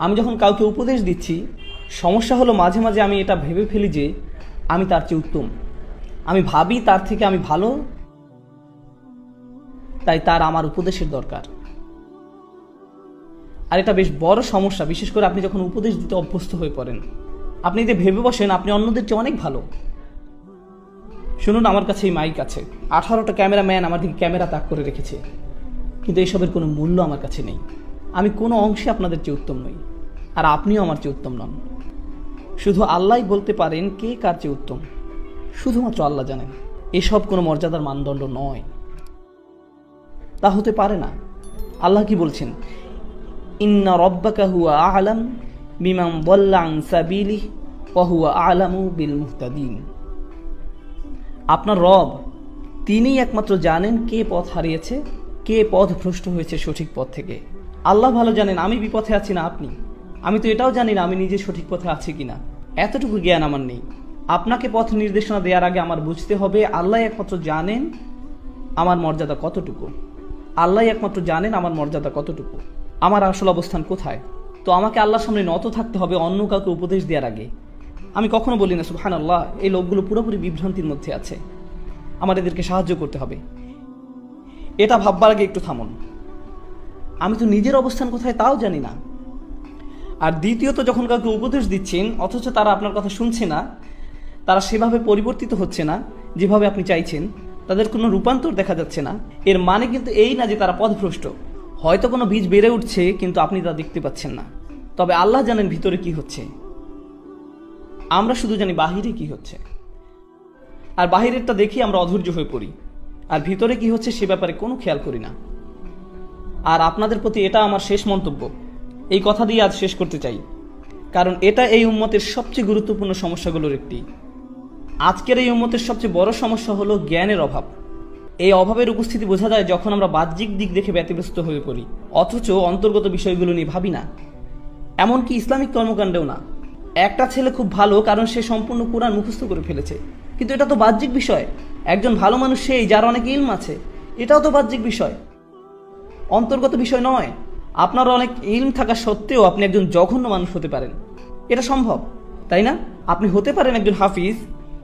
আমি যখন কাউকে উপদেশ দিচ্ছি, সমস্যা হলো মাঝে মাঝে আমি এটা ভেবে ফেলি যে আমি তার চেয়ে উত্তম, আমি ভাবি তার থেকে আমি ভালো, তাই তার আমার উপদেশের দরকার। আর এটা বেশ বড় সমস্যা, বিশেষ করে আপনি যখন উপদেশ দিতে অভ্যস্ত হয়ে পড়েন। আপনি যে ভেবে বসেন আপনি অন্যদের চেয়ে অনেক ভালো। শুনুন, আমার কাছে এই মাইক আছে, 18টা ক্যামেরাম্যান আমার দিকে ক্যামেরা তাক করে রেখেছে, কিন্তু এসবের কোনো মূল্য আমার কাছে নেই। আমি কোনো অংশে আপনাদের চেয়ে উত্তম নই, আর আপনিও আমার চেয়ে উত্তম নন। শুধু আল্লাহই বলতে পারেন কে কার চেয়ে উত্তম, শুধুমাত্র আল্লাহ জানেন। এসব কোনো মর্যাদার মানদণ্ড নয়, তা হতে পারে না। আল্লাহ কি বলছেন? ইন্না রব্বাকা হুয়া আ'লাম বিমান দাল্লা আন সাবিলিহি ওয়া হুয়া আ'লামু বিল মুহতাদিন। আপনার রব, তিনিই একমাত্র জানেন কে পথ হারিয়েছে, কে পথ ভ্রষ্ট হয়েছে সঠিক পথ থেকে। আল্লাহ ভালো জানেন আমি বিপথে আছি না আপনি। আমি তো এটাও জানি না আমি নিজে সঠিক পথে আছি কিনা, এতটুকু জ্ঞান আমার নেই। আপনাকে পথ নির্দেশনা দেওয়ার আগে আমার বুঝতে হবে আল্লাহ একমাত্র জানেন আমার মর্যাদা কতটুকু। আল্লাহ একমাত্র জানেন আমার মর্যাদা কতটুকু, আমার আসল অবস্থান কোথায়। তো আমাকে আল্লাহর সামনে নত থাকতে হবে অন্য কাউকে উপদেশ দেওয়ার আগে। আমি কখনো বলি না সুবহানাল্লাহ, এই লোকগুলো পুরোপুরি বিভ্রান্তির মধ্যে আছে, আমার এদেরকে সাহায্য করতে হবে। এটা ভাববার আগে একটু থামুন, আমি তো নিজের অবস্থান কোথায় তাও জানি না। আর দ্বিতীয়ত, যখন কাউকে উপদেশ দিচ্ছেন অথচ তারা আপনার কথা শুনছে না, তারা সেভাবে পরিবর্তিত হচ্ছে না যেভাবে আপনি চাইছেন, তাদের কোনো রূপান্তর দেখা যাচ্ছে না, এর মানে কিন্তু এই না যে তারা পথভ্রষ্ট। হয়তো কোনো বীজ বেড়ে উঠছে কিন্তু আপনি তা দেখতে পাচ্ছেন না। তবে আল্লাহ জানেন ভিতরে কি হচ্ছে, আমরা শুধু জানি বাহিরে কি হচ্ছে। আর বাহিরেরটা দেখি আমরা অধৈর্য হয়ে পড়ি, আর ভিতরে কি হচ্ছে সে ব্যাপারে কোনো খেয়াল করি না। আর আপনাদের প্রতি এটা আমার শেষ মন্তব্য, এই কথা দিয়ে আজ শেষ করতে চাই, কারণ এটা এই উম্মতের সবচেয়ে গুরুত্বপূর্ণ সমস্যাগুলোর একটি। আজকের এই উম্মতের সবচেয়ে বড় সমস্যা হলো জ্ঞানের অভাব। এই অভাবের উপস্থিতি বোঝা যায় যখন আমরা বাহ্যিক দিক দেখে ব্যতিব্যস্ত হয়ে পড়ি, অথচ অন্তর্গত বিষয়গুলো নিয়ে ভাবি না। এমনকি ইসলামিক কর্মকাণ্ডেও না। একটা ছেলে খুব ভালো কারণ সে সম্পূর্ণ কোরআন মুখস্থ করে ফেলেছে, কিন্তু এটা তো বাহ্যিক বিষয়। একজন ভালো মানুষ সেই যার অনেক ইলম আছে, এটাও তো বাহ্যিক বিষয়, অন্তর্গত বিষয় নয়। আপনার অনেক ইলম থাকা সত্ত্বেও আপনি একজন জঘন্য মানুষ হতে পারেন, এটা সম্ভব, তাই না? আপনি হতে পারেন একজন হাফিজ,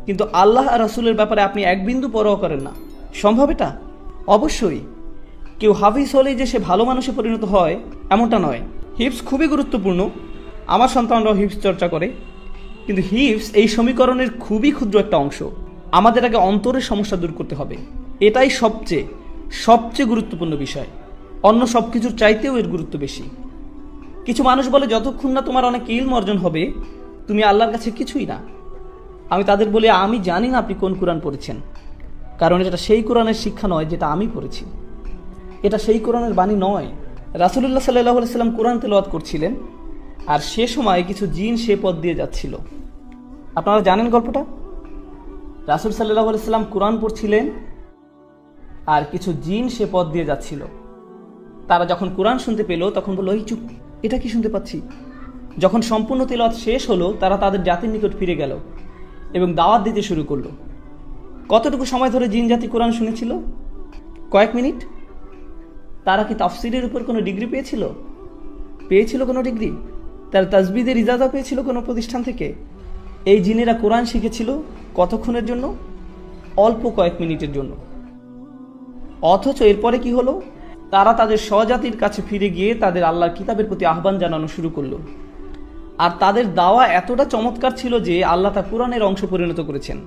কিন্তু আল্লাহ আর রাসূলের ব্যাপারে আপনি এক বিন্দু পরোয়া করেন না। সম্ভব এটা? অবশ্যই। কেউ হাফিজ হলেই যে সে ভালো মানুষে পরিণত হয় এমনটা নয়। হিফজ খুবই গুরুত্বপূর্ণ, আমার সন্তানরাও হিফজ চর্চা করে, কিন্তু হিফজ এই সমীকরণের খুবই ক্ষুদ্র একটা অংশ। আমাদের আগে অন্তরের সমস্যা দূর করতে হবে, এটাই সবচেয়ে গুরুত্বপূর্ণ বিষয়। অন্য সব কিছুর চাইতেও এর গুরুত্ব বেশি। কিছু মানুষ বলে যতক্ষণ না তোমার অনেক ইলম অর্জন হবে তুমি আল্লাহর কাছে কিছুই না। আমি তাদের বলি আমি জানি না আপনি কোন কোরআন পড়েছেন, কারণ এটা সেই কোরআনের শিক্ষা নয় যেটা আমি পড়েছি, এটা সেই কোরআনের বাণী নয়। রাসূলুল্লাহ সাল্লাল্লাহু আলাইহি সাল্লাম কোরআন তেলাওয়াত করছিলেন, আর সে সময় কিছু জিন সে পথ দিয়ে যাচ্ছিল। আপনারা জানেন গল্পটা? রাসূল সাল্লাল্লাহু আলাইহি সাল্লাম কোরআন পড়ছিলেন আর কিছু জিন সে পথ দিয়ে যাচ্ছিল। তারা যখন কোরআন শুনতে পেল তখন বলল, এই চুপ, এটা কি শুনতে পাচ্ছি। যখন সম্পূর্ণ তেলাওয়াত শেষ হলো তারা তাদের জাতির নিকট ফিরে গেল এবং দাওয়াত দিতে শুরু করলো। কতটুকু সময় ধরে জিন জাতি কোরআন শুনেছিল? কয়েক মিনিট। তারা কি তাফসিরের উপর কোনো ডিগ্রি পেয়েছিল কোনো ডিগ্রি? তারা তাজবিদের ইজাজা পেয়েছিল কোনো প্রতিষ্ঠান থেকে? এই জিনেরা কোরআন শিখেছিল কতক্ষণের জন্য? অল্প কয়েক মিনিটের জন্য। অথচ এরপরে কি হলো? তারা তাদের স্বজাতির কাছে ফিরে গিয়ে তাদের আল্লাহর কিতাবের প্রতি আহ্বান জানানো শুরু করলো। আর তাদের দাওয়া এতটা চমৎকার ছিল যে আল্লাহ তা কোরআনের অংশ পরিণত করেছেন।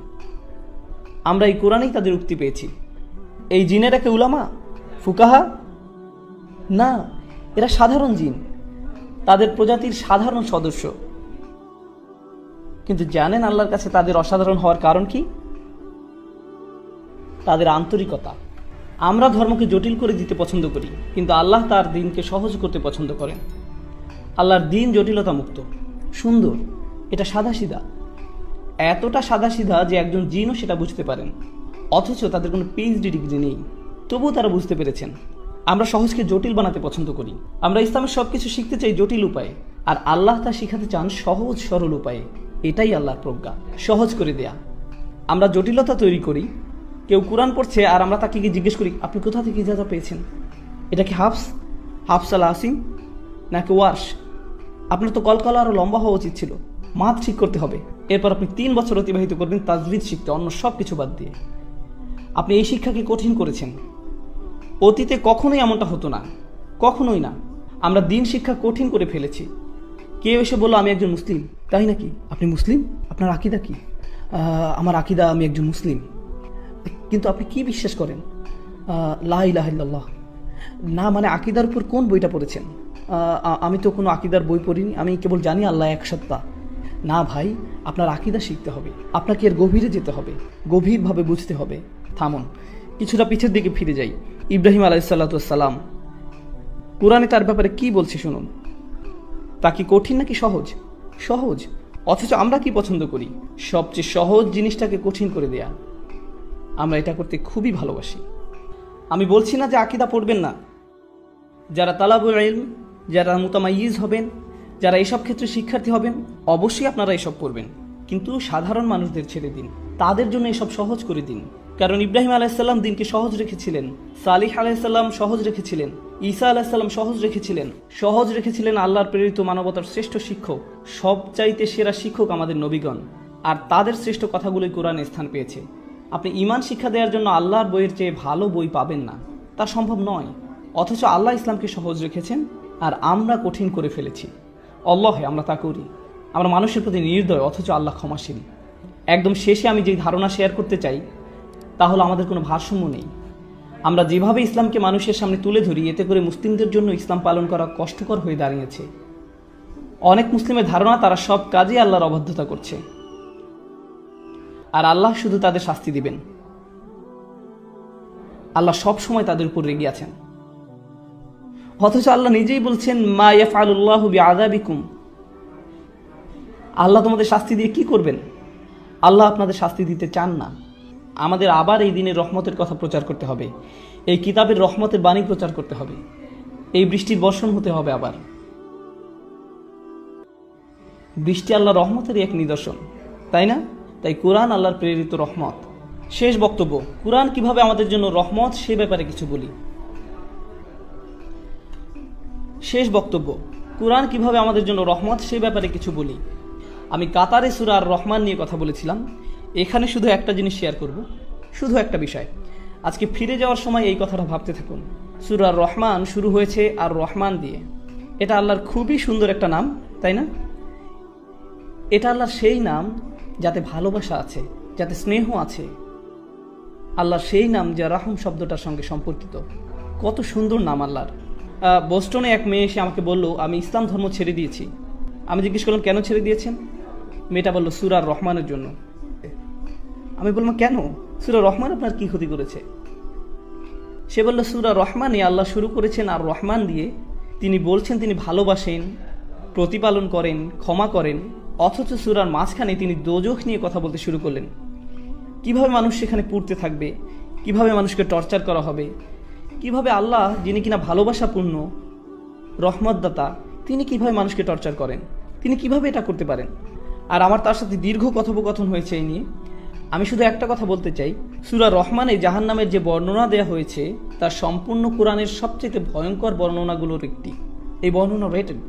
আমরা এই কোরআনেই তাদের উক্তি পেয়েছি। এই জিনেরা কে উলামা, ফুকাহা? না, এরা সাধারণ জিন, তাদের প্রজাতির সাধারণ সদস্য। কিন্তু জানেন আল্লাহর কাছে তাদের অসাধারণ হওয়ার কারণ কি? তাদের আন্তরিকতা। আমরা ধর্মকে জটিল করে দিতে পছন্দ করি, কিন্তু আল্লাহ তার দ্বীনকে সহজ করতে পছন্দ করেন। আল্লাহর দ্বীন জটিলতা মুক্ত, সুন্দর, এটা সাদাসিধা, এতটা সাদাসিধা যে একজন জিনও সেটা বুঝতে পারেন। অথচ তাদের কোনো পিএইচডি ডিগ্রি নেই, তবুও তারা বুঝতে পেরেছেন। আমরা সহজকে জটিল বানাতে পছন্দ করি। আমরা ইসলামের সবকিছু শিখতে চাই জটিল উপায়ে, আর আল্লাহ তা শিখাতে চান সহজ সরল উপায়ে। এটাই আল্লাহর প্রজ্ঞা, সহজ করে দেয়া। আমরা জটিলতা তৈরি করি। কেউ কোরআন পড়ছে আর আমরা তাকে গিয়ে জিজ্ঞেস করি, আপনি কোথা থেকে ইজাজা পেয়েছেন? এটা কি হাফস আল আসিম নাকি ওয়ার্শ? আপনার তো কলকলা আরও লম্বা হওয়া উচিত ছিল। মাথ ঠিক করতে হবে। এরপর আপনি 3 বছর অতিবাহিত করবেন তাজবিদ শিখতে, অন্য সব কিছু বাদ দিয়ে। আপনি এই শিক্ষাকে কঠিন করেছেন। অতীতে কখনোই এমনটা হতো না, কখনোই না। আমরা দিন শিক্ষা কঠিন করে ফেলেছি। কেউ এসে বললো আমি একজন মুসলিম। তাই নাকি? আপনি মুসলিম? আপনার আকিদা কি? আমার আকিদা আমি একজন মুসলিম। কিন্তু আপনি কি বিশ্বাস করেন? লা ইলাহা ইল্লাল্লাহ। না মানে আকিদার উপর কোন বইটা পড়েছেন? আমি তো কোনো আকিদার বই পড়িনি, আমি কেবল জানি আল্লাহ এক সত্তা। না ভাই, আপনার আকিদা শিখতে হবে, আপনাকে এর গভীরে যেতে হবে, গভীরভাবে বুঝতে হবে। থামুন, কিছুটা পিছের দিকে ফিরে যাই। ইব্রাহিম আলাইহিসসালাম, কোরআনে তার ব্যাপারে কি বলছে শুনুন। তা কি কঠিন নাকি সহজ? সহজ। অথচ আমরা কি পছন্দ করি? সবচেয়ে সহজ জিনিসটাকে কঠিন করে দেয়া। আমরা এটা করতে খুবই ভালোবাসি। আমি বলছি না যে আকিদা পড়বেন না। যারা তালাবুল ইলম, যারা মুতামাইয়িজ হবেন, যারা এসব ক্ষেত্রে শিক্ষার্থী হবেন, অবশ্যই আপনারা এসব পড়বেন। কিন্তু সাধারণ মানুষদের ছেড়ে দিন, তাদের জন্য এসব সহজ করে দিন। কারণ ইব্রাহিম আলাইহিসসালাম দিনকে সহজ রেখেছিলেন, সালিহ আলাইহিসসালাম সহজ রেখেছিলেন, ঈসা আলাইহিসসালাম সহজ রেখেছিলেন আল্লাহর প্রেরিত মানবতার শ্রেষ্ঠ শিক্ষক, সবচাইতে সেরা শিক্ষক আমাদের নবীগণ। আর তাদের শ্রেষ্ঠ কথাগুলোই কোরআনে স্থান পেয়েছে। আপনি ঈমান শিক্ষা দেওয়ার জন্য আল্লাহর বইয়ের চেয়ে ভালো বই পাবেন না, তা সম্ভব নয়। অথচ আল্লাহ ইসলামকে সহজ রেখেছেন আর আমরা কঠিন করে ফেলেছি। আল্লাহে আমরা তা করি। আমরা মানুষের প্রতি নির্দয়, অথচ আল্লাহ ক্ষমাশীল। একদম শেষে আমি যেই ধারণা শেয়ার করতে চাই তা হলো আমাদের কোনো ভারসাম্য নেই। আমরা যেভাবে ইসলামকে মানুষের সামনে তুলে ধরি, এতে করে মুসলিমদের জন্য ইসলাম পালন করা কষ্টকর হয়ে দাঁড়িয়েছে। অনেক মুসলিমের ধারণা তারা সব কাজে আল্লাহর অবাধ্যতা করছে আর আল্লাহ শুধু তাদের শাস্তি দিবেন। আল্লাহ সব সময় তাদের উপর রেগে আছেন। অথচ আল্লাহ নিজেই বলছেন মা ইয়াফআলুল্লাহু বিআযাবিকুম। আল্লাহ তোমাদের শাস্তি দিয়ে কি করবেন? আল্লাহ আপনাদের শাস্তি দিতে চান না। আমাদের আবার এই দিনের রহমতের কথা প্রচার করতে হবে, এই কিতাবের রহমতের বাণী প্রচার করতে হবে, এই বৃষ্টির বর্ষণ হতে হবে। আবার বৃষ্টি আল্লাহ রহমতেরই এক নিদর্শন, তাই না? তাই কোরআন আল্লাহর প্রেরিত রহমত। শেষ বক্তব্য, কোরআন কিভাবে আমাদের জন্য রহমত সে ব্যাপারে কিছু বলি। কোরআন কিভাবে আমাদের জন্য রহমত সে ব্যাপারে কিছু বলি। আমি কাতারে সূরা আর রহমান নিয়ে কথা বলেছিলাম। এখানে শুধু একটা জিনিস শেয়ার করব, শুধু একটা বিষয়। আজকে ফিরে যাওয়ার সময় এই কথাটা ভাবতে থাকুন। সূরা আর রহমান শুরু হয়েছে আর রহমান দিয়ে। এটা আল্লাহর খুবই সুন্দর একটা নাম, তাই না? এটা আল্লাহর সেই নাম যাতে ভালোবাসা আছে, যাতে স্নেহ আছে। আল্লাহর সেই নাম যা রাহম শব্দটার সঙ্গে সম্পর্কিত। কত সুন্দর নাম আল্লাহর। বোস্টনে এক মেয়ে এসে আমাকে বলল আমি ইসলাম ধর্ম ছেড়ে দিয়েছি। আমি জিজ্ঞেস করলাম কেন ছেড়ে দিয়েছেন? মেয়েটা বলল সূরা আর রহমানের জন্য। আমি বললাম কেন? সূরা রহমান আপনার কি ক্ষতি করেছে? সে বলল সূরা রহমানে আল্লাহ শুরু করেছেন আর রহমান দিয়ে। তিনি বলছেন তিনি ভালোবাসেন, প্রতিপালন করেন, ক্ষমা করেন। অথচ সূরার মাঝখানে তিনি দোজখ নিয়ে কথা বলতে শুরু করলেন। কিভাবে মানুষ সেখানে পুড়তে থাকবে, কিভাবে মানুষকে টর্চার করা হবে, কিভাবে আল্লাহ যিনি কিনা ভালোবাসাপূর্ণ রহমতদাতা, তিনি কিভাবে মানুষকে টর্চার করেন, তিনি কিভাবে এটা করতে পারেন। আর আমার তার সাথে দীর্ঘ কথোপকথন হয়েছে এই নিয়ে। আমি শুধু একটা কথা বলতে চাই, সূরা রহমানে জাহান্নামের যে বর্ণনা দেয়া হয়েছে তা সম্পূর্ণ কোরআনের সবচেয়ে ভয়ঙ্কর বর্ণনাগুলোর একটি। এই বর্ণনা রেটেড,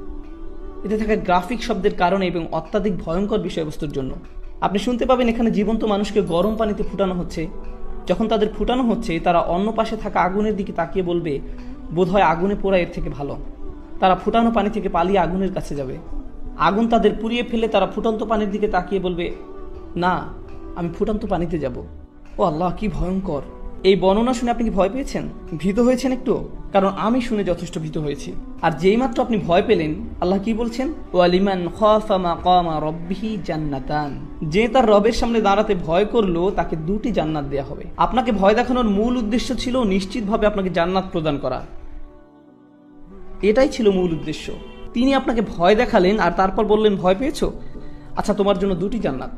এতে থাকা গ্রাফিক শব্দের কারণে এবং অত্যাধিক ভয়ঙ্কর বিষয়বস্তুর জন্য। আপনি শুনতে পাবেন এখানে জীবন্ত মানুষকে গরম পানিতে ফুটানো হচ্ছে। যখন তাদের ফুটানো হচ্ছে তারা অন্য পাশে থাকা আগুনের দিকে তাকিয়ে বলবে বোধহয় আগুনে পোড়া এর থেকে ভালো। তারা ফুটানো পানি থেকে পালিয়ে আগুনের কাছে যাবে। আগুন তাদের পুড়িয়ে ফেলে তারা ফুটন্ত পানির দিকে তাকিয়ে বলবে না, আমি ফুটন্ত পানিতে যাব। ও আল্লাহ, কি ভয়ঙ্কর! এই বর্ণনা শুনে আপনি কি ভয় পেয়েছেন, ভীত হয়েছেন একটু? কারণ আমি শুনে যথেষ্ট ভীত হয়েছি। আর যেই মাত্র আপনি ভয় পেলেন, আল্লাহ কি বলছেন? ওয়ালিমান খাফা মাকামা রাব্বিহি জান্নাতান। যে তার রবের সামনে দাঁড়াতে ভয় করলো তাকে 2টি জান্নাত দেয়া হবে। আপনাকে ভয় দেখানোর মূল উদ্দেশ্য ছিল নিশ্চিতভাবে আপনাকে জান্নাত প্রদান করা। এটাই ছিল মূল উদ্দেশ্য। তিনি আপনাকে ভয় দেখালেন আর তারপর বললেন ভয় পেয়েছো? আচ্ছা, তোমার জন্য 2টি জান্নাত।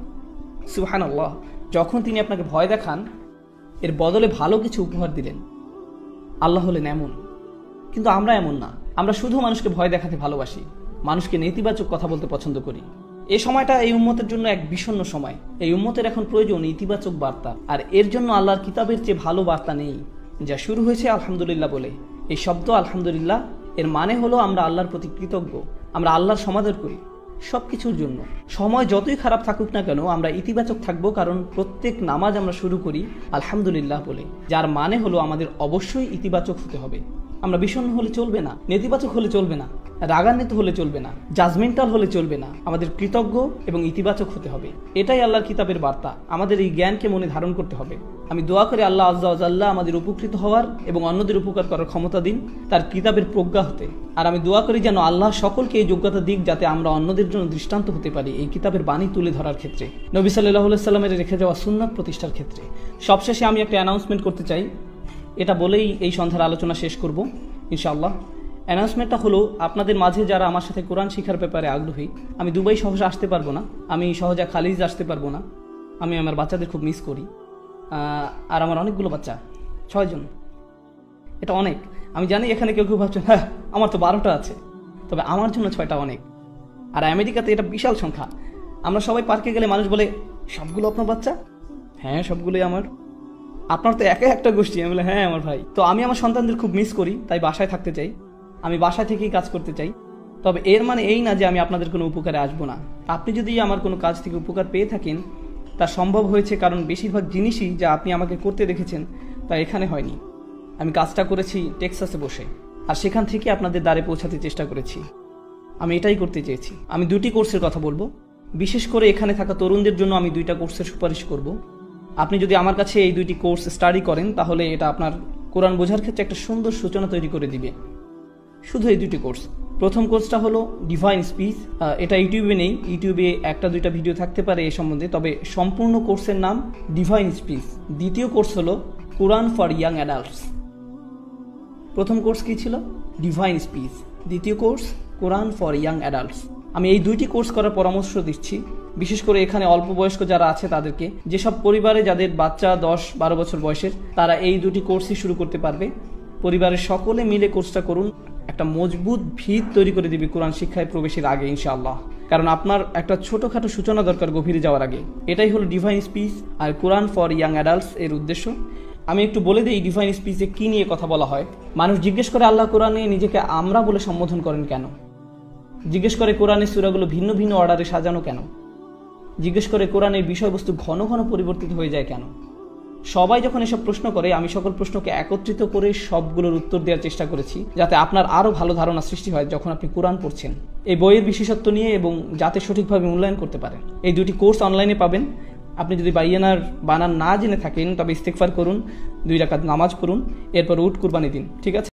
সুবহানাল্লাহ। যখন তিনি আপনাকে ভয় দেখান এর বদলে ভালো কিছু উপহার দিলেন। আল্লাহ হলেন এমন, কিন্তু আমরা এমন না। আমরা শুধু মানুষকে ভয় দেখাতে ভালোবাসি, মানুষকে নেতিবাচক কথা বলতে পছন্দ করি। এই সময়টা এই উম্মতের জন্য এক বিষণ্ণ সময়। এই উম্মতের এখন প্রয়োজন ইতিবাচক বার্তা, আর এর জন্য আল্লাহর কিতাবের চেয়ে ভালো বার্তা নেই। যা শুরু হয়েছে আলহামদুলিল্লাহ বলে। এই শব্দ আলহামদুলিল্লাহ এর মানে হলো আমরা আল্লাহর প্রতি কৃতজ্ঞ। আমরা আল্লাহর সমাদর করি সব কিছুর জন্য। সময় যতই খারাপ থাকুক না কেন আমরা ইতিবাচক থাকবো, কারণ প্রত্যেক নামাজ আমরা শুরু করি আলহামদুলিল্লাহ বলে, যার মানে হলো আমাদের অবশ্যই ইতিবাচক হতে হবে। আমরা বিষণ্ণ হলে চলবে না, নেতিবাচক হলে চলবে না, রাগান্বিত হলে চলবে না, জাজমেন্টাল হলে চলবে না। আমাদের কৃতজ্ঞ এবং ইতিবাচক হতে হবে। এটাই আল্লাহর কিতাবের বার্তা। আমাদের এই জ্ঞানকে মনে ধারণ করতে হবে। আমি দোয়া করি আল্লাহ আজ্জা ওয়া জাল্লা আমাদের উপকৃত হওয়ার এবং অন্যদের উপকার করার ক্ষমতা দিন তার কিতাবের প্রজ্ঞা হতে। আর আমি দোয়া করি যেন আল্লাহ সকলকে এই যোগ্যতা দিক যাতে আমরা অন্যদের জন্য দৃষ্টান্ত হতে পারি এই কিতাবের বাণী তুলে ধরার ক্ষেত্রে, নবী সাল্লাল্লাহু আলাইহি সাল্লামের রেখে যাওয়া সুন্নাত প্রতিষ্ঠার ক্ষেত্রে। সবশেষে আমি একটা অ্যানাউন্সমেন্ট করতে চাই, এটা বলেই এই সন্ধ্যার আলোচনা শেষ করব ইনশাআল্লাহ। অ্যানাউন্সমেন্টটা হলো, আপনাদের মাঝে যারা আমার সাথে কোরআন শিখার ব্যাপারে আগ্রহী, আমি দুবাই সহজে আসতে পারবো না, আমি সহজে খালিজ আসতে পারবো না, আমি আমার বাচ্চাদের খুব মিস করি। আর আমার অনেকগুলো বাচ্চা, 6 জন, এটা অনেক। আমি জানি এখানে কেউ কেউ ভাবছেন হ্যাঁ আমার তো 12টা আছে, তবে আমার জন্য 6টা অনেক। আর আমেরিকাতে এটা বিশাল সংখ্যা। আমরা সবাই পার্কে গেলে মানুষ বলে সবগুলো আপনার বাচ্চা? হ্যাঁ সবগুলোই আমার। আপনার তো একে একটা গোষ্ঠী। আমি বলে হ্যাঁ আমার ভাই। তো আমি আমার সন্তানদের খুব মিস করি, তাই বাসায় থাকতে চাই, আমি বাসায় থেকেই কাজ করতে চাই। তবে এর মানে এই না যে আমি আপনাদের কোনো উপকারে আসবো না। আপনি যদি আমার কোনো কাজ থেকে উপকার পেয়ে থাকেন, তা সম্ভব হয়েছে কারণ বেশিরভাগ জিনিসই যা আপনি আমাকে করতে দেখেছেন তা এখানে হয়নি। আমি কাজটা করেছি টেক্সাসে বসে, আর সেখান থেকে আপনাদের দ্বারে পৌঁছাতে চেষ্টা করেছি। আমি এটাই করতে চেয়েছি। আমি 2টি কোর্সের কথা বলবো, বিশেষ করে এখানে থাকা তরুণদের জন্য আমি 2টা কোর্সের সুপারিশ করব। আপনি যদি আমার কাছে এই 2টি কোর্স স্টাডি করেন তাহলে এটা আপনার কোরআন বোঝার ক্ষেত্রে একটা সুন্দর সূচনা তৈরি করে দিবে। শুধু এই 2টি কোর্স। প্রথম কোর্সটা হলো ডিভাইন স্পিচ। এটা ইউটিউবে নেই, ইউটিউবে 1-2টা ভিডিও থাকতে পারে এ সম্বন্ধে, তবে সম্পূর্ণ কোর্সের নাম ডিভাইন স্পিচ। দ্বিতীয় কোর্স হলো কোরআন ফর ইয়াং অ্যাডাল্টস। প্রথম কোর্স কি ছিল? Divine speech. দ্বিতীয় course Quran for young adults. আমি এই 2টি কোর্স করার পরামর্শ দিচ্ছি, বিশেষ করে এখানে অল্প বয়স্ক যারা আছে তাদেরকে। যেসব পরিবারে যাদের বাচ্চা 10-12 বছর বয়সের, তারা এই 2টি কোর্সই শুরু করতে পারবে। পরিবারের সকলে মিলে কোর্সটা করুন, একটা মজবুত ভিত তৈরি করে দিবে কোরআন শিক্ষায় প্রবেশের আগে ইনশাআল্লাহ। কারণ আপনার একটা ছোটোখাটো সূচনা দরকার গভীরে যাওয়ার আগে। এটাই হলো ডিভাইন স্পিচ আর কোরআন ফর ইয়াং অ্যাডাল্টস এর উদ্দেশ্য। আমি একটু বলে দিই ডিভাইন স্পিচে কী নিয়ে কথা বলা হয়। মানুষ জিজ্ঞেস করে আল্লাহ কোরআনে নিজেকে আমরা বলে সম্বোধন করেন কেন? জিজ্ঞেস করে কোরআনের সূরাগুলো ভিন্ন ভিন্ন অর্ডারে সাজানো কেন? জিজ্ঞেস করে কোরআনের বিষয়বস্তু ঘন ঘন পরিবর্তিত হয়ে যায় কেন? সবাই যখন এসব প্রশ্ন করে, আমি সকল প্রশ্নকে একত্রিত করে সবগুলোর উত্তর দেওয়ার চেষ্টা করেছি, যাতে আপনার আরও ভালো ধারণা সৃষ্টি হয় যখন আপনি কোরআন পড়ছেন এই বইয়ের বিশেষত্ব নিয়ে, এবং যাতে সঠিকভাবে মূল্যায়ন করতে পারেন। এই 2টি কোর্স অনলাইনে পাবেন। আপনি যদি বাইয়ানার বানান না জেনে থাকেন তবে ইস্তেগফার করুন, 2 রাকাত নামাজ পড়ুন, এরপর উট কুরবানি দিন, ঠিক আছে?